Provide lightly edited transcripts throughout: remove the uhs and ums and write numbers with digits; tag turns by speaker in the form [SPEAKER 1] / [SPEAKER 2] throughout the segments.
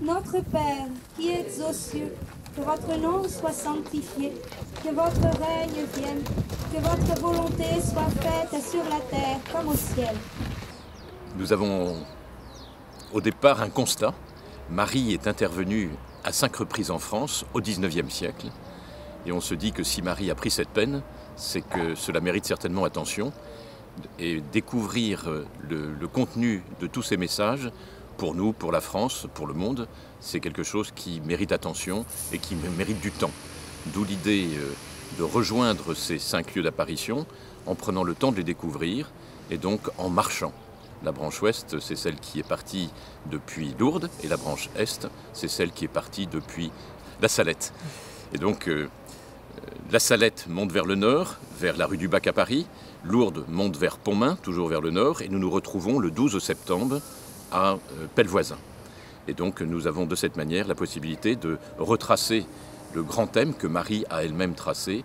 [SPEAKER 1] Notre Père, qui êtes aux cieux, que votre nom soit sanctifié, que votre règne vienne, que votre volonté soit faite sur la terre comme au ciel.
[SPEAKER 2] Nous avons au départ un constat. Marie est intervenue à 5 reprises en France au XIXe siècle. Et on se dit que si Marie a pris cette peine, c'est que cela mérite certainement attention. Et découvrir le contenu de tous ces messages, pour nous, pour la France, pour le monde, c'est quelque chose qui mérite attention et qui mérite du temps. D'où l'idée de rejoindre ces 5 lieux d'apparition en prenant le temps de les découvrir et donc en marchant. La branche ouest, c'est celle qui est partie depuis Lourdes, et la branche est, c'est celle qui est partie depuis la Salette. Et donc, la Salette monte vers le nord, vers la rue du Bac à Paris. Lourdes monte vers Pontmain, toujours vers le nord, et nous nous retrouvons le 12 septembre à Pellevoisin. Et donc, nous avons de cette manière la possibilité de retracer le grand thème que Marie a elle-même tracé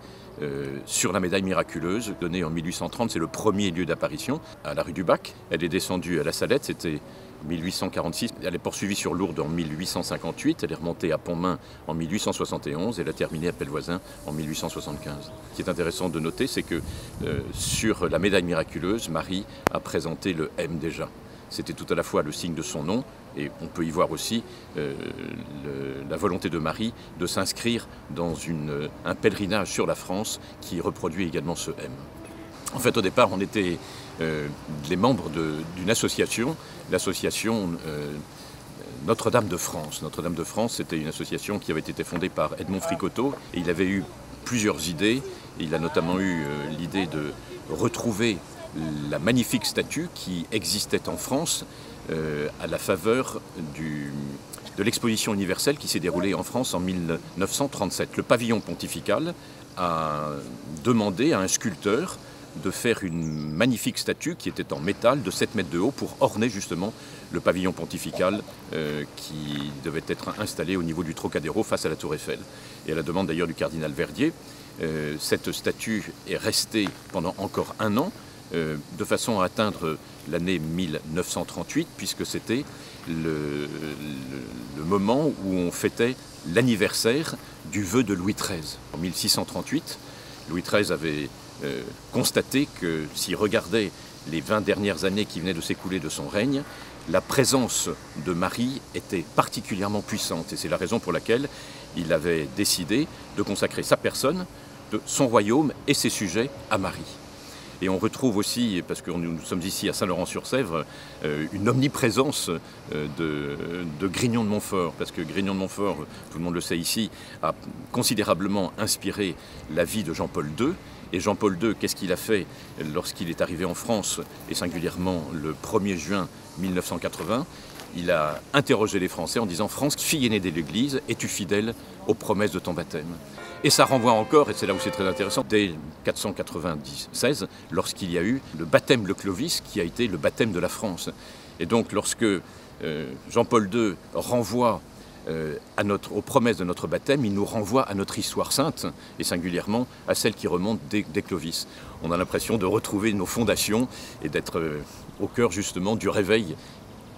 [SPEAKER 2] sur la médaille miraculeuse, donnée en 1830. C'est le premier lieu d'apparition à la rue du Bac. Elle est descendue à la Salette, c'était 1846. Elle est poursuivie sur Lourdes en 1858. Elle est remontée à Pontmain en 1871. Elle a terminé à Pellevoisin en 1875. Ce qui est intéressant de noter, c'est que sur la médaille miraculeuse, Marie a présenté le M déjà. C'était tout à la fois le signe de son nom, et on peut y voir aussi la volonté de Marie de s'inscrire dans un pèlerinage sur la France qui reproduit également ce M. En fait, au départ, on était les membres d'une association, l'association Notre-Dame de France. Notre-Dame de France, c'était une association qui avait été fondée par Edmond Fricoteau, et il avait eu plusieurs idées. Il a notamment eu l'idée de retrouver la magnifique statue qui existait en France à la faveur de l'exposition universelle qui s'est déroulée en France en 1937. Le pavillon pontifical a demandé à un sculpteur de faire une magnifique statue qui était en métal de 7 mètres de haut pour orner justement le pavillon pontifical qui devait être installé au niveau du Trocadéro face à la Tour Eiffel. Et à la demande d'ailleurs du cardinal Verdier, cette statue est restée pendant encore 1 an, de façon à atteindre l'année 1938, puisque c'était le moment où on fêtait l'anniversaire du vœu de Louis XIII. En 1638, Louis XIII avait constaté que s'il regardait les 20 dernières années qui venaient de s'écouler de son règne, la présence de Marie était particulièrement puissante. Et c'est la raison pour laquelle il avait décidé de consacrer sa personne, son royaume et ses sujets à Marie. Et on retrouve aussi, parce que nous sommes ici à Saint-Laurent-sur-Sèvre, une omniprésence de Grignon de Montfort, parce que Grignon de Montfort, tout le monde le sait ici, a considérablement inspiré la vie de Jean-Paul II. Et Jean-Paul II, qu'est-ce qu'il a fait lorsqu'il est arrivé en France, et singulièrement le 1er juin 1980 ? Il a interrogé les Français en disant « France, fille aînée de l'Église, es-tu fidèle aux promesses de ton baptême ?» Et ça renvoie encore, et c'est là où c'est très intéressant, dès 496, lorsqu'il y a eu le baptême de Clovis, qui a été le baptême de la France. Et donc lorsque Jean-Paul II renvoie aux promesses de notre baptême, il nous renvoie à notre histoire sainte, et singulièrement à celle qui remonte dès Clovis. On a l'impression de retrouver nos fondations et d'être au cœur justement du réveil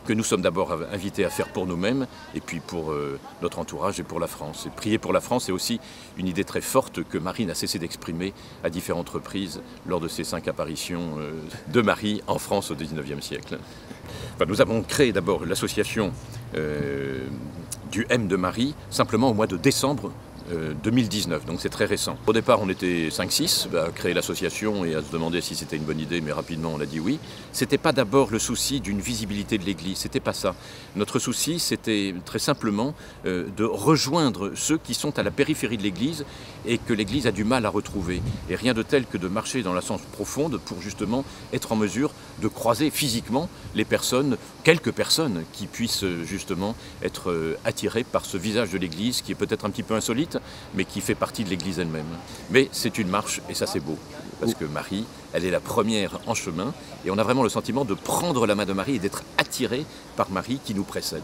[SPEAKER 2] que nous sommes d'abord invités à faire pour nous-mêmes, et puis pour notre entourage et pour la France. Et prier pour la France, c'est aussi une idée très forte que Marie n'a cessé d'exprimer à différentes reprises lors de ces 5 apparitions de Marie en France au XIXe siècle. Enfin, nous avons créé d'abord l'association du M de Marie, simplement au mois de décembre 2019, donc c'est très récent. Au départ, on était 5-6 à créer l'association et à se demander si c'était une bonne idée, mais rapidement on a dit oui. C'était pas d'abord le souci d'une visibilité de l'Église, c'était pas ça. Notre souci, c'était très simplement de rejoindre ceux qui sont à la périphérie de l'Église et que l'Église a du mal à retrouver. Et rien de tel que de marcher dans la sens profonde pour justement être en mesure de croiser physiquement les personnes, quelques personnes qui puissent justement être attirées par ce visage de l'Église qui est peut-être un petit peu insolite, mais qui fait partie de l'Église elle-même. Mais c'est une marche, et ça c'est beau, parce que Marie, elle est la première en chemin, et on a vraiment le sentiment de prendre la main de Marie et d'être attiré par Marie qui nous précède.